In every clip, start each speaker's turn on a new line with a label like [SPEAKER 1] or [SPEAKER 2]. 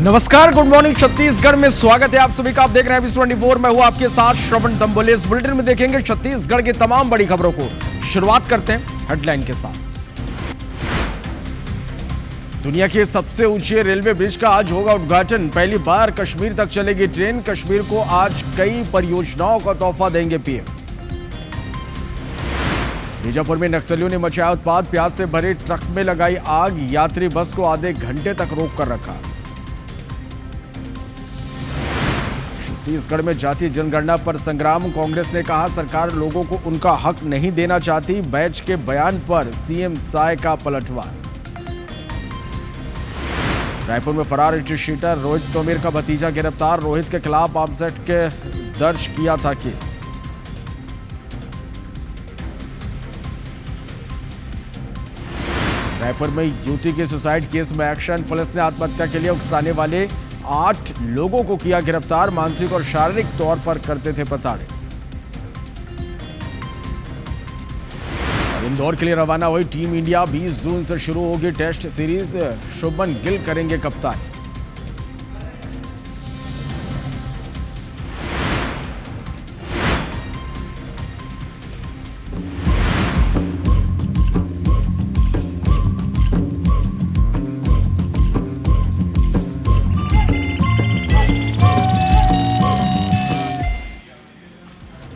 [SPEAKER 1] नमस्कार, good morning Chhattisgarh में स्वागत है आप सभी का। आप देख रहे हैं 24 मैं हूं आपके साथ श्रवण दंबोले। इस बुलेटिन में देखेंगे छत्तीसगढ़ की तमाम बड़ी खबरों को। शुरुआत करते हैं हेडलाइन के साथ। दुनिया के सबसे ऊंचे रेलवे ब्रिज का आज होगा उद्घाटन। पहली बार कश्मीर तक चलेगी ट्रेन। कश्मीर को आज कई परियोजनाओं का तोहफा देंगे पीएम। बीजापुर में नक्सलियों ने मचाया उत्पात। प्याज से भरे ट्रक में लगाई आग। यात्री बस को आधे घंटे तक रोक कर रखा। छत्तीसगढ़ में जातीय जनगणना पर संग्राम। कांग्रेस ने कहा सरकार लोगों को उनका हक नहीं देना चाहती। बैच के बयान पर सीएम साय का पलटवार। रायपुर में फरार शीटर रोहित तोमर का भतीजा गिरफ्तार। रोहित के खिलाफ आर्मसेट के दर्ज किया था केस। रायपुर में युवती के सुसाइड केस में एक्शन। पुलिस ने आत्महत्या के लिए उकसाने वाले 8 लोगों को किया गिरफ्तार। मानसिक और शारीरिक तौर पर करते थे प्रताड़ित। इंदौर के लिए रवाना हुई टीम इंडिया। 20 जून से शुरू होगी टेस्ट सीरीज। शुभमन गिल करेंगे कप्तानी।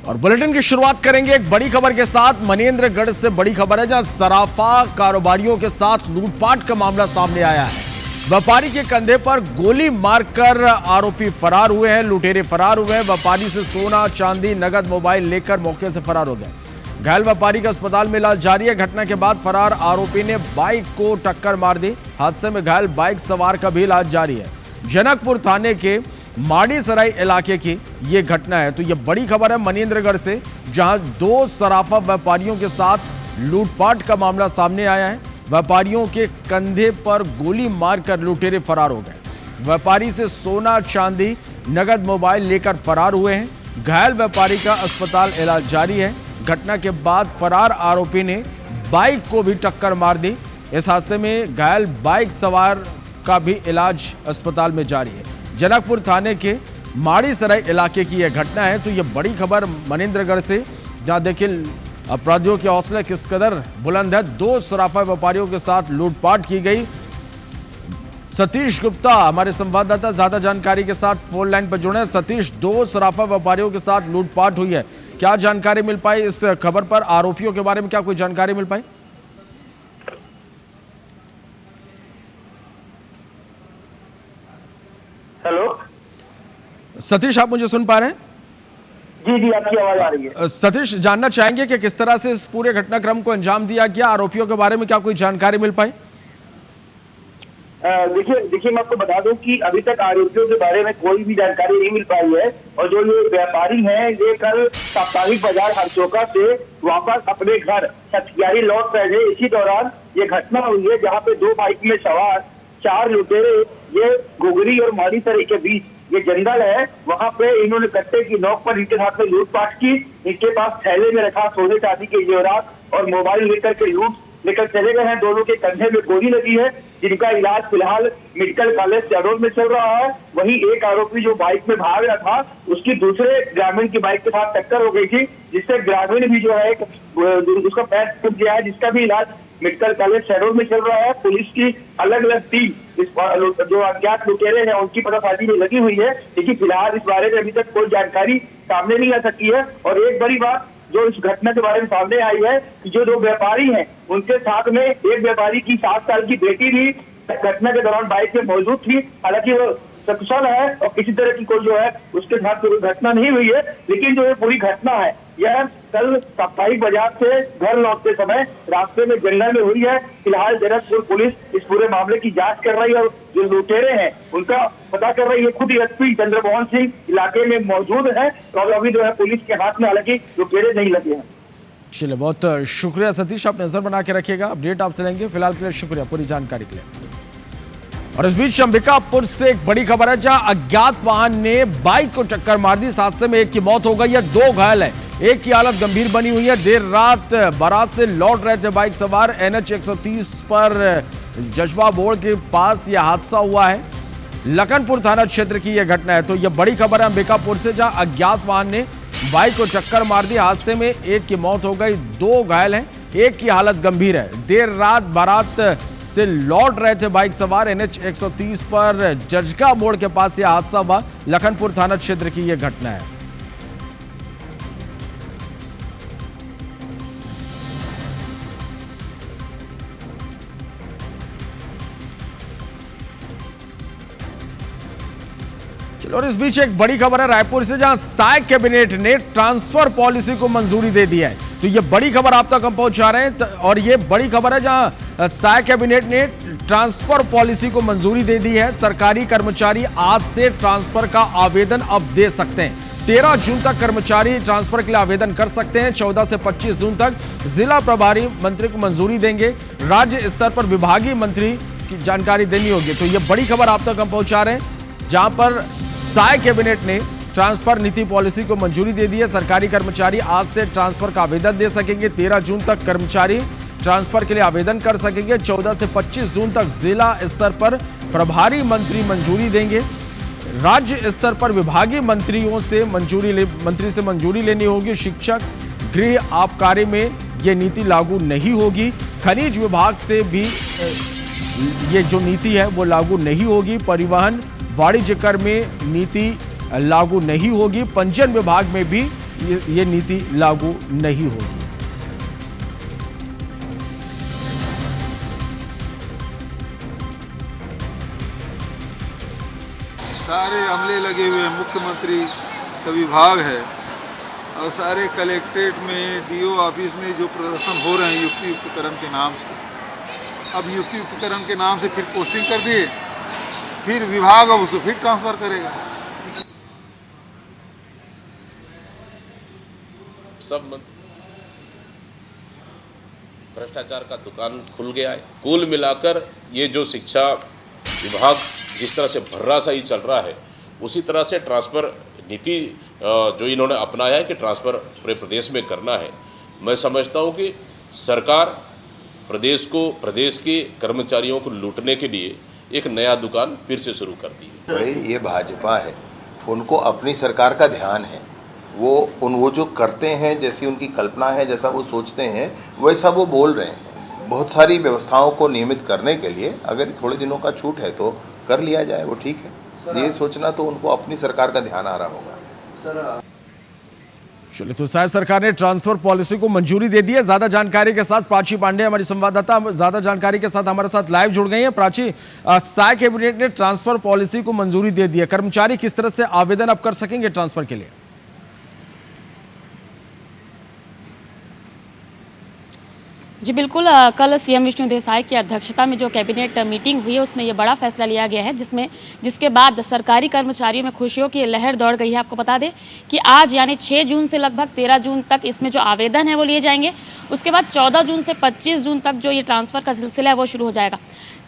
[SPEAKER 1] और बुलेटिन की शुरुआत करेंगे एक बड़ी खबर के साथ। मनेन्द्रगढ़ से बड़ी खबर है, जहां सराफा कारोबारियों के साथ लूटपाट का मामला सामने आया है। व्यापारी के कंधे पर गोली मारकर आरोपी फरार हुए हैं। लुटेरे फरार हुए हैं। व्यापारी से सोना, चांदी, नगद, मोबाइल लेकर मौके से फरार हो गए। घायल व्यापारी का अस्पताल में इलाज जारी है। घटना के बाद फरार आरोपी ने बाइक को टक्कर मार दी। हादसे में घायल बाइक सवार का भी इलाज जारी है। जनकपुर थाने के माड़ीसराय इलाके की यह घटना है। तो यह बड़ी खबर है मनेन्द्रगढ़ से, जहां 2 सराफा व्यापारियों के साथ लूटपाट का मामला सामने आया है। व्यापारियों के कंधे पर गोली मारकर लुटेरे फरार हो गए। व्यापारी से सोना, चांदी, नगद, मोबाइल लेकर फरार हुए हैं। घायल व्यापारी का अस्पताल इलाज जारी है। घटना के बाद फरार आरोपी ने बाइक को भी टक्कर मार दी। इस हादसे में घायल बाइक सवार का भी इलाज अस्पताल में जारी है। जनकपुर थाने के माड़ीसराय इलाके की यह घटना है। तो यह बड़ी खबर मनेन्द्रगढ़ से, जहां देखिए अपराधियों के हौसले किस कदर बुलंद है। 2 सराफा व्यापारियों के साथ लूटपाट की गई। सतीश गुप्ता हमारे संवाददाता ज्यादा जानकारी के साथ फोन लाइन पर जुड़े हैं। सतीश, 2 सराफा व्यापारियों के साथ लूटपाट हुई है, क्या जानकारी मिल पाई इस खबर पर? आरोपियों के बारे में क्या कोई जानकारी मिल पाई?
[SPEAKER 2] हेलो
[SPEAKER 1] सतीश, आप मुझे सुन पा रहे हैं?
[SPEAKER 2] जी, आपकी आवाज आ रही है।
[SPEAKER 1] सतीश, जानना चाहेंगे कि किस तरह से इस पूरे घटनाक्रम को अंजाम दिया गया? आरोपियों के बारे में क्या कोई जानकारी मिल पाई?
[SPEAKER 2] देखिए मैं आपको बता दूं कि अभी तक आरोपियों के बारे में कोई भी जानकारी नहीं मिल पाई है। और जो ये व्यापारी हैं, ये कल साप्ताहिक बाजार हरचौका से वापस अपने घर सतगियारी लौट रहे थे। इसी दौरान ये घटना हुई है, जहाँ पे 2 बाइक में सवार 4 लुटेरे ये घुघरी और माड़ीसराय के बीच ये जंगल है, वहां पे इन्होंने कट्टे की नोक पर इनके साथ में लूटपाट की। इनके पास थैले में रखा सोने चांदी के जेवरात और मोबाइल लेकर के लेकर चले गए हैं। दोनों के कंधे में गोली लगी है, जिनका इलाज फिलहाल मेडिकल कॉलेज शहडोल में चल रहा है। वहीं एक आरोपी जो बाइक में भाग रहा था, उसकी दूसरे ग्रामीण की बाइक के साथ टक्कर हो गई थी, जिससे ग्रामीण भी जो है उसका पैर टूट गया है, जिसका भी इलाज मेडिकल कॉलेज शहडोल में चल रहा है। पुलिस की अलग अलग टीम इस जो अज्ञात लुटेरे हैं उनकी पतासाजी में लगी हुई है, लेकिन फिलहाल इस बारे में अभी तक कोई जानकारी सामने नहीं आ सकी है। और एक बड़ी बात जो इस घटना के बारे में सामने आई है कि जो 2 व्यापारी हैं, उनके साथ में एक व्यापारी की 7 साल की बेटी भी घटना के दौरान बाइक में मौजूद थी। हालांकि वो सकुशल है और किसी तरह की कोई जो है उसके साथ कोई घटना नहीं हुई है। लेकिन जो ये पूरी घटना है, यह कल साप्ताहिक बाजार से घर लौटते समय रास्ते में जंगल में हुई है। फिलहाल जनकपुर पुलिस इस पूरे मामले की जांच कर रही है और जो लुटेरे हैं उनका पता कर रही है। खुद एसपी चंद्रमोहन सिंह इलाके में मौजूद है और अभी जो है पुलिस के हाथ में हालांकि लुटेरे नहीं लगे हैं।
[SPEAKER 1] चलिए, बहुत शुक्रिया सतीश, आप नजर बना के रखिएगा, अपडेट आपसे लेंगे। फिलहाल के लिए शुक्रिया पूरी जानकारी के लिए। और इस बीच अंबिकापुर से एक बड़ी खबर है, जहां अज्ञात वाहन ने बाइक को टक्कर मार दी। इस हादसे में एक की मौत हो गई है, 2 घायल है। एक की हालत गंभीर बनी हुई है। देर रात बारात से लौट रहे थे बाइक सवार। NH 130 पर जज्बा बोर्ड के पास यह हादसा हुआ है। लखनपुर थाना क्षेत्र की यह घटना है। तो यह बड़ी खबर है अंबिकापुर से, जहां अज्ञात वाहन ने बाइक को टक्कर मार दी। हादसे में एक की मौत हो गई, 2 घायल हैं, एक की हालत गंभीर है। देर रात बारात से लौट रहे थे बाइक सवार। NH 130 पर जजगा मोड़ के पास यह हादसा हुआ। लखनपुर थाना क्षेत्र की यह घटना है। और इस बीच एक बड़ी खबर है रायपुर से, जहां साय कैबिनेट ने ट्रांसफर पॉलिसी को मंजूरी दे दी है। तो ये बड़ी खबर आप तक हम पहुंचा रहे हैं, और ये बड़ी खबर है जहां साय कैबिनेट ने ट्रांसफर पॉलिसी को मंजूरी दे दी है। सरकारी कर्मचारी आज से ट्रांसफर का आवेदन अब दे सकते हैं। 13 जून तक कर्मचारी ट्रांसफर के लिए आवेदन कर सकते हैं। 14 से 25 जून तक जिला प्रभारी मंत्री को मंजूरी देंगे। राज्य स्तर पर विभागीय मंत्री की जानकारी देनी होगी। तो ये बड़ी खबर आप तक हम पहुंचा रहे हैं, जहां पर साय कैबिनेट ने ट्रांसफर नीति पॉलिसी को मंजूरी दे दी है। सरकारी कर्मचारी आज से ट्रांसफर का आवेदन दे सकेंगे। 13 जून तक कर्मचारी ट्रांसफर के लिए आवेदन कर सकेंगे। 14 से 25 जून तक जिला स्तर पर प्रभारी मंत्री मंजूरी देंगे। राज्य स्तर पर विभागीय मंत्रियों से मंजूरी लेनी होगी। शिक्षक, गृह, आबकारी में यह नीति लागू नहीं होगी। खनिज विभाग से भी ये जो नीति है वो लागू नहीं होगी। परिवहन, वाणिज्य कर में नीति लागू नहीं होगी। पंजीयन विभाग में भी ये नीति लागू नहीं होगी।
[SPEAKER 3] सारे अमले लगे हुए हैं, मुख्यमंत्री का विभाग है और सारे कलेक्ट्रेट में, DO ऑफिस में जो प्रदर्शन हो रहे हैं युक्तियुक्तकरण के नाम से, अब युक्तियुक्तकरण के नाम से फिर पोस्टिंग कर दिए, फिर विभाग अब उसको फिर ट्रांसफर करेगा।
[SPEAKER 4] सब भ्रष्टाचार का दुकान खुल गया है। कुल मिलाकर ये जो शिक्षा विभाग जिस तरह से भर्रासाही चल रहा है, उसी तरह से ट्रांसफर नीति जो इन्होंने अपनाया है कि ट्रांसफर पूरे प्रदेश में करना है। मैं समझता हूँ कि सरकार प्रदेश के कर्मचारियों को लूटने के लिए एक नया दुकान फिर से शुरू कर दी है।
[SPEAKER 5] भाई ये भाजपा है, उनको अपनी सरकार का ध्यान है। वो जो करते हैं, जैसी उनकी कल्पना है, जैसा वो सोचते हैं, वैसा वो बोल रहे हैं। बहुत सारी व्यवस्थाओं को नियमित करने के लिए अगर थोड़े दिनों का छूट है तो कर लिया जाए, वो ठीक है। ये सोचना तो उनको अपनी सरकार का ध्यान आ रहा होगा।
[SPEAKER 1] चलिए, तो साय सरकार ने ट्रांसफर पॉलिसी को मंजूरी दे दी है। ज्यादा जानकारी के साथ प्राची पांडे हमारी संवाददाता ज्यादा जानकारी के साथ हमारे साथ लाइव जुड़ गई हैं। प्राची, साय कैबिनेट ने ट्रांसफर पॉलिसी को मंजूरी दे दी है। कर्मचारी किस तरह से आवेदन अब कर सकेंगे ट्रांसफर के लिए?
[SPEAKER 6] जी बिल्कुल, कल सीएम विष्णु देसाई की अध्यक्षता में जो कैबिनेट मीटिंग हुई है उसमें ये बड़ा फैसला लिया गया है, जिसके बाद सरकारी कर्मचारियों में खुशियों की लहर दौड़ गई है। आपको बता दें कि आज यानी 6 जून से लगभग 13 जून तक इसमें जो आवेदन है वो लिए जाएंगे। उसके बाद 14 जून से 25 जून तक जो ये ट्रांसफ़र का सिलसिला है वो शुरू हो जाएगा।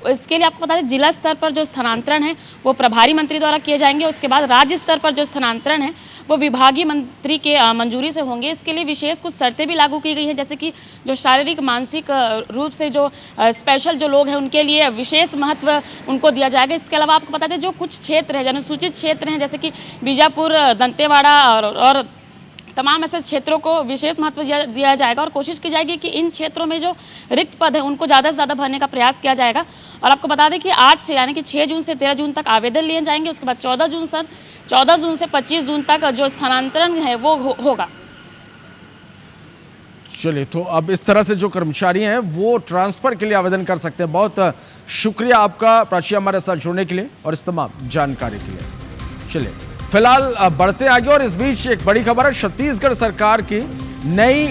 [SPEAKER 6] इसके लिए आपको बता दें जिला स्तर पर जो स्थानांतरण है वो प्रभारी मंत्री द्वारा किए जाएंगे। उसके बाद राज्य स्तर पर जो स्थानांतरण है वो विभागीय मंत्री के मंजूरी से होंगे। इसके लिए विशेष कुछ शर्तें भी लागू की गई हैं, जैसे कि जो शारीरिक मानसिक रूप से जो स्पेशल जो लोग हैं उनके लिए विशेष महत्व उनको दिया जाएगा। इसके अलावा आपको बता दें जो कुछ क्षेत्र हैं, अनुसूचित क्षेत्र हैं, जैसे कि बीजापुर, दंतेवाड़ा और तमाम ऐसे क्षेत्रों को विशेष महत्व दिया जाएगा और कोशिश की जाएगी कि इन क्षेत्रों में जो रिक्त पद हैं उनको ज़्यादा से ज़्यादा भरने का प्रयास किया जाएगा। और आपको बता दें कि आज से यानी कि 6 जून से 13 जून तक आवेदन लिए जाएंगे। उसके बाद 14 जून से 25 जून तक जो स्थानांतरण है वो होगा।
[SPEAKER 1] चलिए, तो अब इस तरह से जो कर्मचारी हैं वो ट्रांसफर के लिए आवेदन कर सकते हैं। बहुत शुक्रिया आपका प्राची हमारे साथ जुड़ने के लिए और इस तमाम जानकारी के लिए। चलिए, फिलहाल बढ़ते आगे, और इस बीच एक बड़ी खबर है। छत्तीसगढ़ सरकार की नई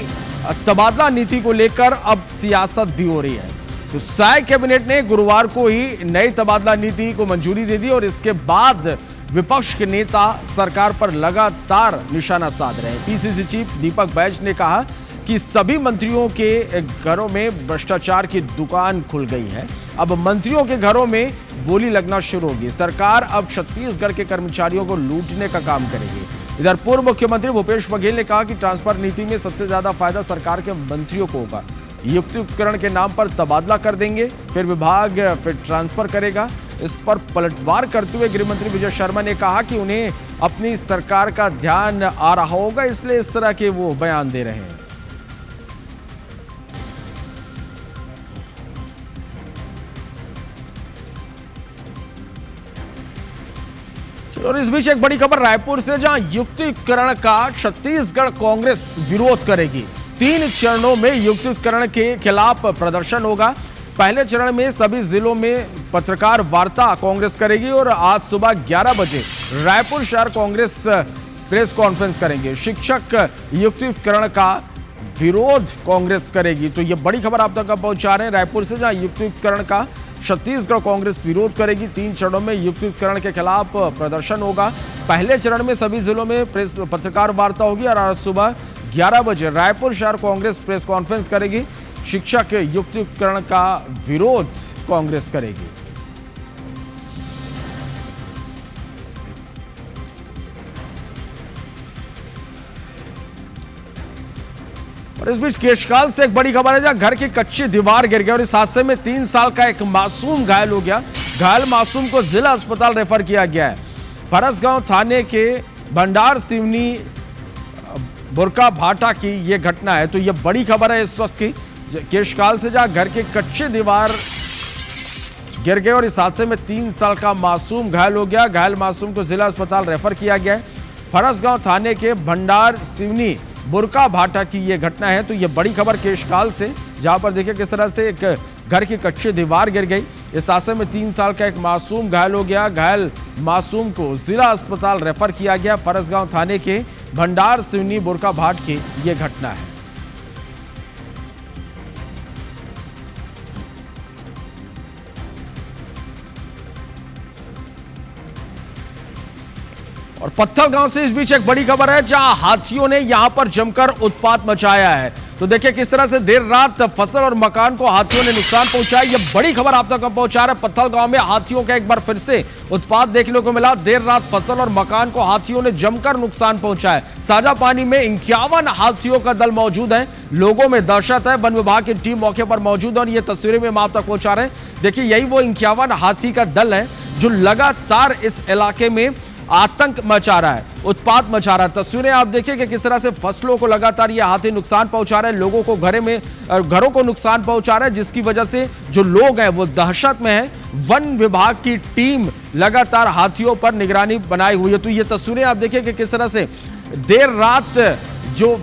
[SPEAKER 1] तबादला नीति को लेकर अब सियासत भी हो रही है। तो साय कैबिनेट ने गुरुवार को ही नई तबादला नीति को मंजूरी दे दी और इसके बाद विपक्ष के नेता सरकार पर लगातार निशाना साध रहे हैं। पीसीसी चीफ दीपक बैज ने कहा कि सभी मंत्रियों के घरों में भ्रष्टाचार की दुकान खुल गई है। अब मंत्रियों के घरों में गोली लगना शुरू होगी। सरकार अब छत्तीसगढ़ के कर्मचारियों को लूटने का काम करेगी। इधर पूर्व मुख्यमंत्री भूपेश बघेल ने कहा कि ट्रांसफर नीति में सबसे ज्यादा फायदा सरकार के मंत्रियों को होगा। युक्तियुक्तकरण के नाम पर तबादला कर देंगे, फिर विभाग फिर ट्रांसफर करेगा। इस पर पलटवार करते हुए गृह मंत्री विजय शर्मा ने कहा कि उन्हें अपनी सरकार का ध्यान आ रहा होगा, इसलिए इस तरह के वो बयान दे रहे हैं। और इस बीच एक बड़ी खबर रायपुर से, जहां युक्तिकरण का छत्तीसगढ़ कांग्रेस विरोध करेगी। 3 चरणों में युक्तिकरण के खिलाफ प्रदर्शन होगा। पहले चरण में सभी जिलों में पत्रकार वार्ता कांग्रेस करेगी और आज सुबह 11 बजे रायपुर शहर कांग्रेस प्रेस कॉन्फ्रेंस करेंगे। शिक्षक युक्तिकरण का विरोध कांग्रेस करेगी। तो यह बड़ी खबर आप तक पहुंचा रहे हैं रायपुर से, जहां युक्तिकरण का छत्तीसगढ़ कांग्रेस विरोध करेगी। 3 चरणों में युक्तिकरण के खिलाफ प्रदर्शन होगा। पहले चरण में सभी जिलों में पत्रकार वार्ता होगी और आज सुबह 11 बजे रायपुर शहर कांग्रेस प्रेस कॉन्फ्रेंस करेगी। शिक्षक युक्तिकरण का विरोध कांग्रेस करेगी। और इस बीच केशकाल से एक बड़ी खबर है, जहां घर की कच्ची दीवार गिर गई और इस हादसे में 3 साल का एक मासूम घायल हो गया। घायल मासूम को जिला अस्पताल रेफर किया गया है। फरसगांव थाने के भंडार सिवनी बुरका भाटा की यह घटना है। तो यह बड़ी खबर है इस वक्त की केशकाल से, जहां घर की कच्ची दीवार गिर गई और इस हादसे में 3 साल का मासूम घायल हो गया। घायल मासूम को जिला अस्पताल रेफर किया गया है। फरसगांव थाने के भंडार सिवनी बुरका भाटा की यह घटना है। तो यह बड़ी खबर केशकाल से, जहां पर देखिए किस तरह से एक घर की कच्ची दीवार गिर गई। इस हादसे में 3 साल का एक मासूम घायल हो गया। घायल मासूम को जिला अस्पताल रेफर किया गया। फरसगांव थाने के भंडार सिवनी बुरका भाट की यह घटना है। और पत्थलगांव से इस बीच एक बड़ी खबर है, जहां हाथियों ने यहां पर जमकर उत्पात मचाया है। तो देखिए किस तरह से देर रात फसल और मकान को हाथियों ने नुकसान पहुंचाया। यह बड़ी खबर आप तक पहुंचा रहा है। पत्थलगांव में हाथियों का एक बार फिर से उत्पात देखने को मिला। देर रात फसल और मकान को हाथियों ने जमकर नुकसान पहुंचाया। साजा पानी में 51 हाथियों का दल मौजूद है। लोगों में दहशत है। वन विभाग की टीम मौके पर मौजूद है और ये तस्वीरें में आप तक पहुंचा रहे हैं। देखिए यही वो 51 हाथी का दल है जो लगातार इस इलाके में आतंक मचा रहा है, उत्पात मचा रहा है। तस्वीरें आप देखिए कि किस तरह से फसलों को लगातार ये हाथी नुकसान पहुंचा रहे हैं। लोगों को घरों को नुकसान पहुंचा रहे हैं, जिसकी वजह से जो लोग हैं वो दहशत में हैं। वन विभाग की टीम लगातार हाथियों पर निगरानी बनाई हुई है। तो ये तस्वीरें आप देखिए कि किस तरह से देर रात जो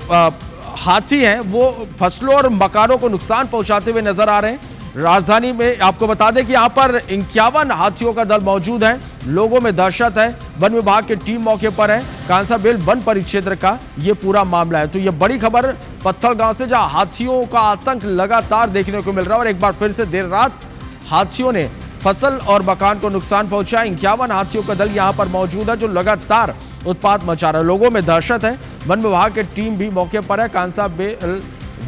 [SPEAKER 1] हाथी हैं वो फसलों और मकानों को नुकसान पहुंचाते हुए नजर आ रहे हैं। राजधानी में आपको बता दें कि यहां पर 51 हाथियों का दल मौजूद है। लोगों में दहशत है। वन विभाग की टीम मौके पर है। कांसाबेल वन परिक्षेत्र का यह पूरा मामला है। तो यह बड़ी खबर पत्थलगांव से, जहां हाथियों का आतंक लगातार देखने को मिल रहा है और एक बार फिर से देर रात हाथियों ने फसल और मकान को नुकसान पहुंचाया। 51 हाथियों का दल यहां पर मौजूद है जो लगातार उत्पात मचा रहा है। लोगों में दहशत है। वन विभाग की टीम भी मौके पर है। कांसाबेल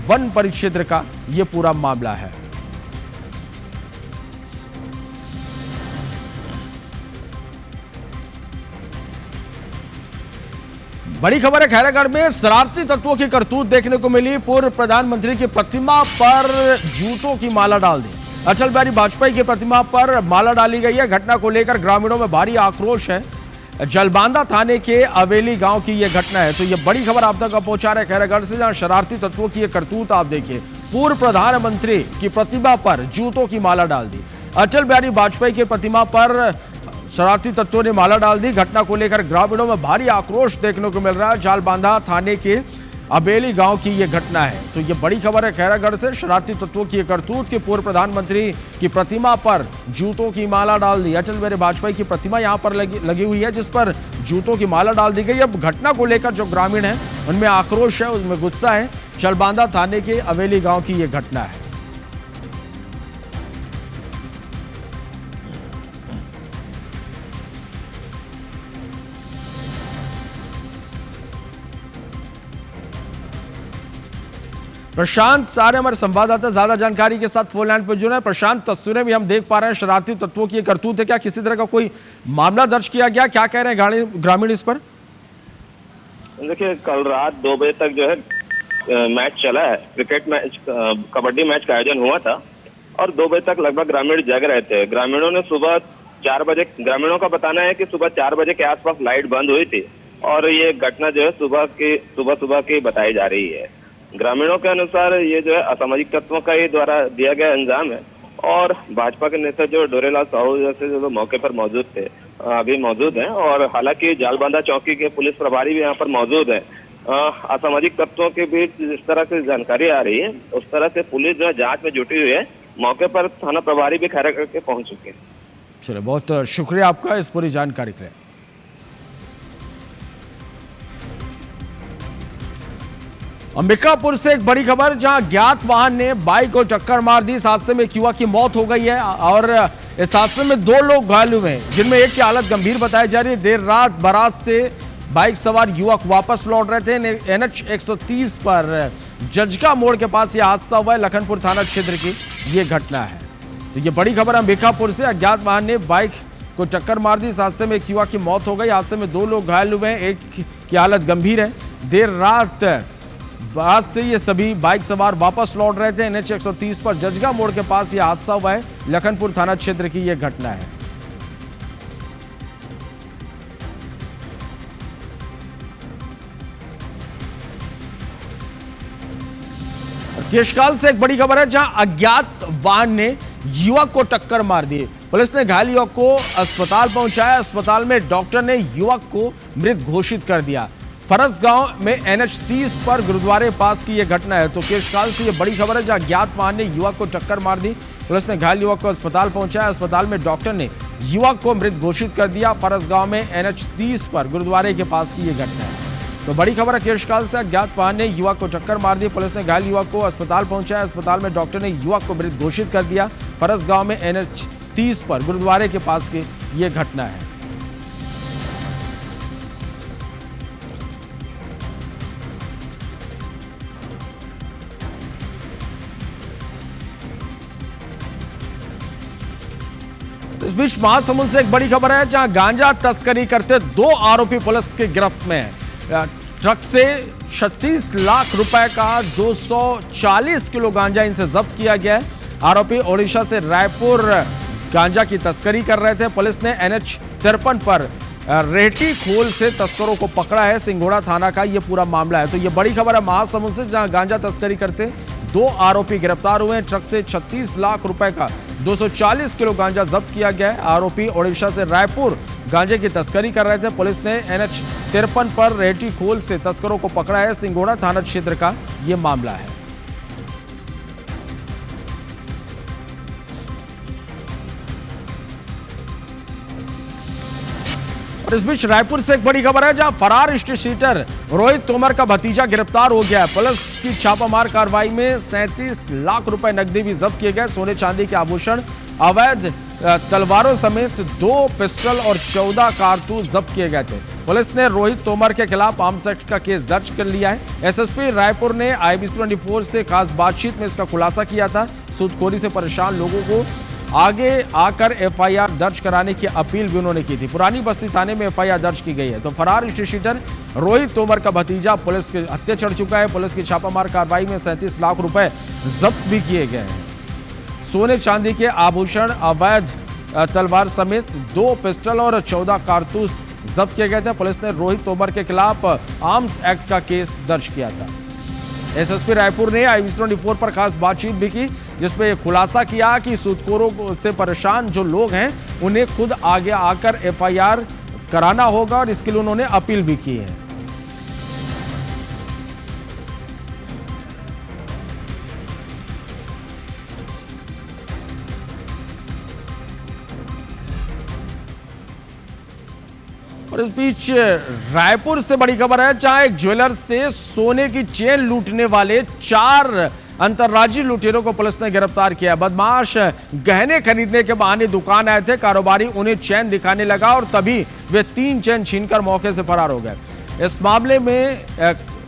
[SPEAKER 1] वन परिक्षेत्र का यह पूरा मामला है। बड़ी खबर है, खैरागढ़ में शरारती तत्वों की करतूत देखने को मिली। पूर्व प्रधानमंत्री की प्रतिमा पर जूतों की माला डाल दी। अटल बिहारी वाजपेयी की प्रतिमा पर माला डाली गई है। घटना को लेकर ग्रामीणों में भारी आक्रोश है। जलबांधा थाने के अवेली गांव की यह घटना है। तो यह बड़ी खबर आप तक पहुंचा रहे खैरागढ़ से, जहां शरारती तत्वों की यह करतूत आप देखिए। पूर्व प्रधानमंत्री की प्रतिमा पर जूतों की माला डाल दी। अटल बिहारी वाजपेयी की प्रतिमा पर शरारती तत्वों ने माला डाल दी। घटना को लेकर ग्रामीणों में भारी आक्रोश देखने को मिल रहा है। जालबांधा थाने के अबेली गांव की यह घटना है। तो यह बड़ी खबर है खैरागढ़ से। शरारती तत्वों की करतूत की पूर्व प्रधानमंत्री की प्रतिमा पर जूतों की माला डाल दी। अटल बिहारी वाजपेयी की प्रतिमा यहां पर लगी हुई है, जिस पर जूतों की माला डाल दी गई। अब घटना को लेकर जो ग्रामीण है उनमें आक्रोश है, उनमें गुस्सा है। जालबांधा थाने के अवेली गांव की यह घटना है। प्रशांत सारे हमारे संवाददाता ज्यादा जानकारी के साथ फोन लाइन पर जुड़े हैं। प्रशांत, तस्वीरें भी हम देख पा रहे हैं, शरारती तत्वों की करतूत है। क्या किसी तरह का कोई मामला दर्ज किया गया? क्या कह रहे हैं ग्रामीण इस पर?
[SPEAKER 7] देखिए, कल रात 2 बजे तक जो है मैच चला है, क्रिकेट मैच, कबड्डी मैच का आयोजन हुआ था और 2 बजे तक लगभग ग्रामीण जग रहे थे। ग्रामीणों ने सुबह 4 बजे, ग्रामीणों का बताना है कि सुबह 4 बजे के आसपास लाइट बंद हुई थी और ये घटना जो है सुबह की बताई जा रही है। ग्रामीणों के अनुसार ये जो है असामाजिक तत्वों का ही द्वारा दिया गया अंजाम है और भाजपा के नेता जो डोरेलाल साहू जैसे जो मौके पर मौजूद थे, अभी मौजूद हैं और हालांकि जालबांधा चौकी के पुलिस प्रभारी भी यहाँ पर मौजूद हैं। असामाजिक तत्वों के बीच जिस तरह से जानकारी आ रही है उस तरह से पुलिस जो है जांच में जुटी हुई है। मौके पर थाना प्रभारी भी खड़ा करके पहुंच चुके हैं।
[SPEAKER 1] चलिए, बहुत शुक्रिया आपका इस पूरी जानकारी के लिए। अंबिकापुर से एक बड़ी खबर, जहां ज्ञात वाहन ने बाइक को टक्कर मार दी। इस हादसे में एक युवक की मौत हो गई है और इस हादसे में 2 लोग घायल हुए हैं, जिनमें एक की हालत गंभीर बताई जा रही है। देर रात बारात से बाइक सवार युवक वापस लौट रहे थे। NH 130 पर जजका मोड़ के पास यह हादसा हुआ है। लखनपुर थाना क्षेत्र की यह घटना है। तो ये बड़ी खबर अंबिकापुर से, अज्ञात वाहन ने बाइक को टक्कर मार दी। इस हादसे में एक युवक की मौत हो गई। हादसे में 2 लोग घायल हुए हैं, एक की हालत गंभीर है। देर रात बाद से ये सभी बाइक सवार वापस लौट रहे थे। NH 130 पर जजगा मोड़ के पास यह हादसा हुआ है। लखनपुर थाना क्षेत्र की यह घटना है। केशकाल से एक बड़ी खबर है, जहां अज्ञात वाहन ने युवक को टक्कर मार दी। पुलिस ने घायल युवक को अस्पताल पहुंचाया। अस्पताल में डॉक्टर ने युवक को मृत घोषित कर दिया। फरस गांव में NH 30 पर गुरुद्वारे पास की यह घटना है। तो केशकाल से यह बड़ी खबर है, जहां अज्ञात वाहन ने युवक को टक्कर मार दी। पुलिस ने घायल युवक को अस्पताल पहुंचाया। अस्पताल में डॉक्टर ने युवक को मृत घोषित कर दिया। फरस गांव में NH 30 पर गुरुद्वारे के पास की यह घटना है। तो बड़ी खबर है, केशकाल से अज्ञात वाहन ने युवक को टक्कर मार दी। पुलिस ने घायल युवक को अस्पताल पहुंचाया। अस्पताल में डॉक्टर ने युवक को मृत घोषित कर दिया। फरस गांव में NH 30 पर गुरुद्वारे के पास की यह घटना है। इस बीच महासमुंद से एक बड़ी खबर है, जहां गांजा तस्करी करते 2 आरोपी पुलिस के गिरफ्त में हैं। ट्रक से 36 लाख रुपए का 240 किलो गांजा इनसे जब्त किया गया है। आरोपी ओडिशा से रायपुर गांजा की तस्करी कर रहे थे। पुलिस ने NH 53 पर रेहटी खोल से तस्करों को पकड़ा है। सिंघोड़ा थाना का यह पूरा मामला है। तो यह बड़ी खबर है महासमुंद से, जहां गांजा तस्करी करते 2 आरोपी गिरफ्तार हुए हैं। ट्रक से 36 लाख रुपए का 240 किलो गांजा जब्त किया गया है। आरोपी ओडिशा से रायपुर गांजे की तस्करी कर रहे थे। पुलिस ने NH 53 पर रेहटी खोल से तस्करों को पकड़ा है। सिंघोड़ा थाना क्षेत्र का यह मामला है। और इस बीच रायपुर से एक बड़ी खबर है, जहां फरार स्ट्रीट शीटर रोहित तोमर का भतीजा गिरफ्तार हो गया है। पुलिस की छापामार कार्रवाई में 37 लाख रुपए नकदी भी जब्त किए गए। सोने चांदी के आभूषण, अवैध तलवारों समेत 2 पिस्टल और 14 कारतूस जब्त किए गए थे। पुलिस ने रोहित तोमर के खिलाफ आर्म्स एक्ट का केस दर्ज कर लिया है। SSP रायपुर ने IBC 24 से खास बातचीत में इसका खुलासा किया था। सूदखोरी से परेशान लोगों को आगे आकर FIR दर्ज कराने की अपील भी उन्होंने की थी। पुरानी बस्ती थाने में FIR दर्ज की गई है। तो फरार स्ट्रीट शीटर रोहित तोमर का भतीजा पुलिस के हत्या चढ़ चुका है। पुलिस की छापामार कार्रवाई में 37 लाख रुपए जब्त भी किए गए हैं। सोने चांदी के आभूषण, अवैध तलवार समेत 2 पिस्टल और 14 कारतूस जब्त किए गए थे। पुलिस ने रोहित तोमर के खिलाफ आर्म्स एक्ट का केस दर्ज किया था। SSP रायपुर ने IBC 24 पर खास बातचीत भी की, जिसमें खुलासा किया कि सूदखोरों से परेशान जो लोग हैं उन्हें खुद आगे आकर FIR कराना होगा और इसके लिए उन्होंने अपील भी की है। और इस बीच रायपुर से बड़ी खबर है, जहां एक ज्वेलर से सोने की चेन लूटने वाले 4 अंतर्राज्यीय लुटेरों को पुलिस ने गिरफ्तार किया। बदमाश गहने खरीदने के बहाने दुकान आए थे। कारोबारी उन्हें चैन दिखाने लगा और तभी वे 3 चैन छीनकर मौके से फरार हो गए। इस मामले में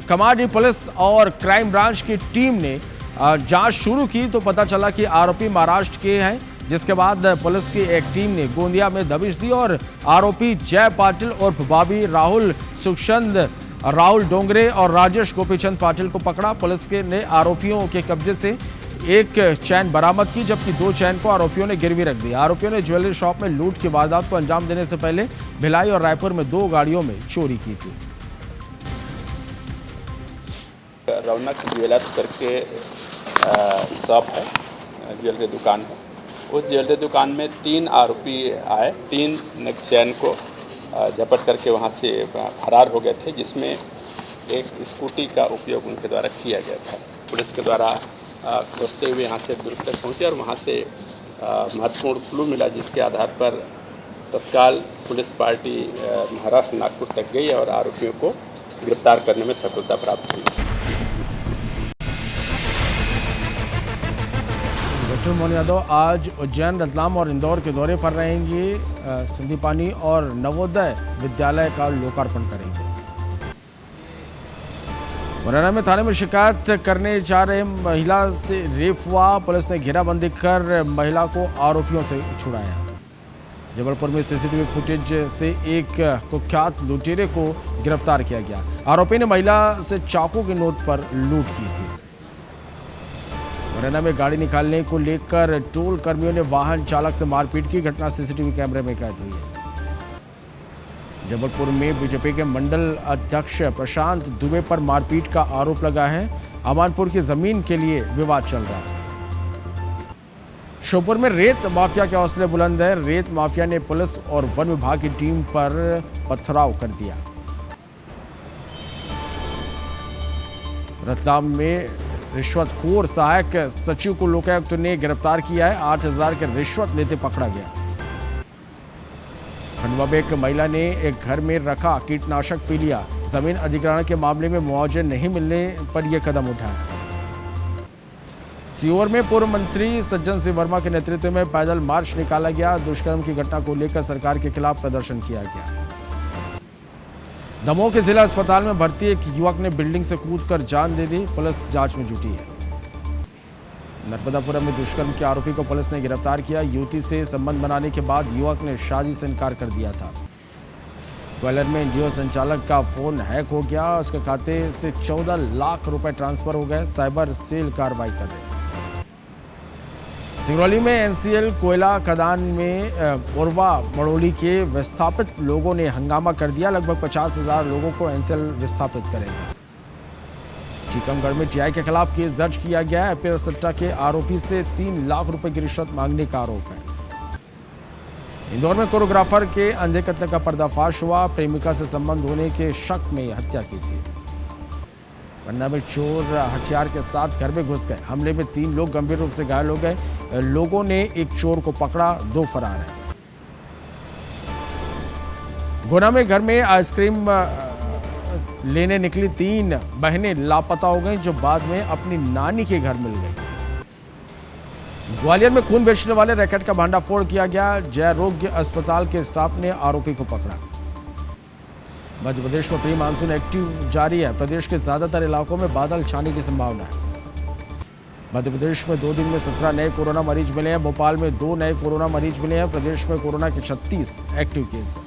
[SPEAKER 1] कमांडी पुलिस और क्राइम ब्रांच की टीम ने जांच शुरू की तो पता चला कि आरोपी महाराष्ट्र के हैं, जिसके बाद पुलिस की एक टीम ने गोंदिया में दबिश दी और आरोपी जय पाटिल उर्फ बाबी, राहुल सुखचंद, राहुल डोंगरे और राजेश गोपीचंद पाटिल को पकड़ा। पुलिस के ने आरोपियों के कब्जे से एक चैन बरामद की, जबकि 2 चैन को आरोपियों ने गिरवी रख दिया। आरोपियों ने ज्वेलरी शॉप में लूट की वारदात को अंजाम देने से पहले भिलाई और रायपुर में 2 गाड़ियों में चोरी की थी।
[SPEAKER 8] रौनक ज्वेलर्स करके शॉप है, ज्वेलरी दुकान है। उस ज्वेलरी दुकान में 3 आरोपी आए, 3 नेक चैन को झपट करके वहां से फरार हो गए थे, जिसमें एक स्कूटी का उपयोग उनके द्वारा किया गया था। पुलिस के द्वारा खोजते हुए यहाँ से दुर्ग तक पहुँचे और वहाँ से महत्वपूर्ण क्लू मिला, जिसके आधार पर तत्काल पुलिस पार्टी महाराष्ट्र नागपुर तक गई और आरोपियों को गिरफ्तार करने में सफलता प्राप्त हुई।
[SPEAKER 1] डॉक्टर मोहन यादव आज उज्जैन, रतलाम और इंदौर के दौरे पर रहेंगे। संदीपानी और नवोदय विद्यालय का लोकार्पण करेंगे। मुरैना में थाने में शिकायत करने जा रहे महिला से रेप हुआ। पुलिस ने घेराबंदी कर महिला को आरोपियों से छुड़ाया। जबलपुर में सीसीटीवी फुटेज से एक कुख्यात लुटेरे को गिरफ्तार किया गया। आरोपी ने महिला से चाकू की नोक पर लूट की थी। मुरैना में गाड़ी निकालने को लेकर टोल कर्मियों ने वाहन चालक से मारपीट की घटना सीसीटीवी कैमरे में कैद हुई है। जबलपुर में बीजेपी के मंडल अध्यक्ष प्रशांत दुबे पर मारपीट का आरोप लगा है। अमानपुर की जमीन के लिए विवाद चल रहा है। श्योपुर में रेत माफिया के हौसले बुलंद है। रेत माफिया ने पुलिस और वन विभाग की टीम पर पथराव कर दिया। रतलाम में रिश्वतखोर सहायक सचिव को लोकायुक्त ने गिरफ्तार किया है। 8,000 के रिश्वत लेते पकड़ा गया। खंडवा में एक महिला ने एक घर में रखा कीटनाशक पी लिया। जमीन अधिग्रहण के मामले में मुआवजा नहीं मिलने पर यह कदम उठाया। सीहोर में पूर्व मंत्री सज्जन सिंह वर्मा के नेतृत्व में पैदल मार्च निकाला गया। दुष्कर्म की घटना को लेकर सरकार के खिलाफ प्रदर्शन किया गया। दमोह के जिला अस्पताल में भर्ती एक युवक ने बिल्डिंग से कूदकर जान दे दी। पुलिस जांच में जुटी है। नर्मदापुरम में दुष्कर्म के आरोपी को पुलिस ने गिरफ्तार किया। युवती से संबंध बनाने के बाद युवक ने शादी से इनकार कर दिया था। ग्वालियर में एनजीओ संचालक का फोन हैक हो गया। उसके खाते से 14 लाख रुपए ट्रांसफर हो गए। साइबर सेल कार्रवाई कर रहे। सिंगरौली में एनसीएल कोयला खदान में उर्वा मड़ोली के विस्थापित लोगों ने हंगामा कर दिया। लगभग 50,000 लोगों को एनसीएल विस्थापित करेगा। टीकमगढ़ में टीआई के खिलाफ केस दर्ज किया गया है। आईपीएल सट्टा के आरोपी से 3 लाख रुपए की रिश्वत मांगने का आरोप है। इंदौर में कोरियोग्राफर के अंधे कत्ल का पर्दाफाश हुआ। प्रेमिका से संबंध होने के शक में हत्या की थी। पन्ना में चोर हथियार के साथ घर में घुस गए। हमले में 3 लोग गंभीर रूप से घायल हो गए। लोगों ने एक चोर को पकड़ा, 2 फरार हैं। गुना में घर में आइसक्रीम लेने निकली 3 बहनें लापता हो गईं, जो बाद में अपनी नानी के घर मिल गई। ग्वालियर में खून बेचने वाले रैकेट का भांडाफोड़ किया गया। जयरोग्य अस्पताल के स्टाफ ने आरोपी को पकड़ा। मध्य प्रदेश में प्री मानसून एक्टिव जारी है। प्रदेश के ज्यादातर इलाकों में बादल छाने की संभावना है। मध्य प्रदेश में 2 दिन में 17 नए कोरोना मरीज मिले हैं। भोपाल में 2 नए कोरोना मरीज मिले हैं। प्रदेश में कोरोना के 36 एक्टिव केस।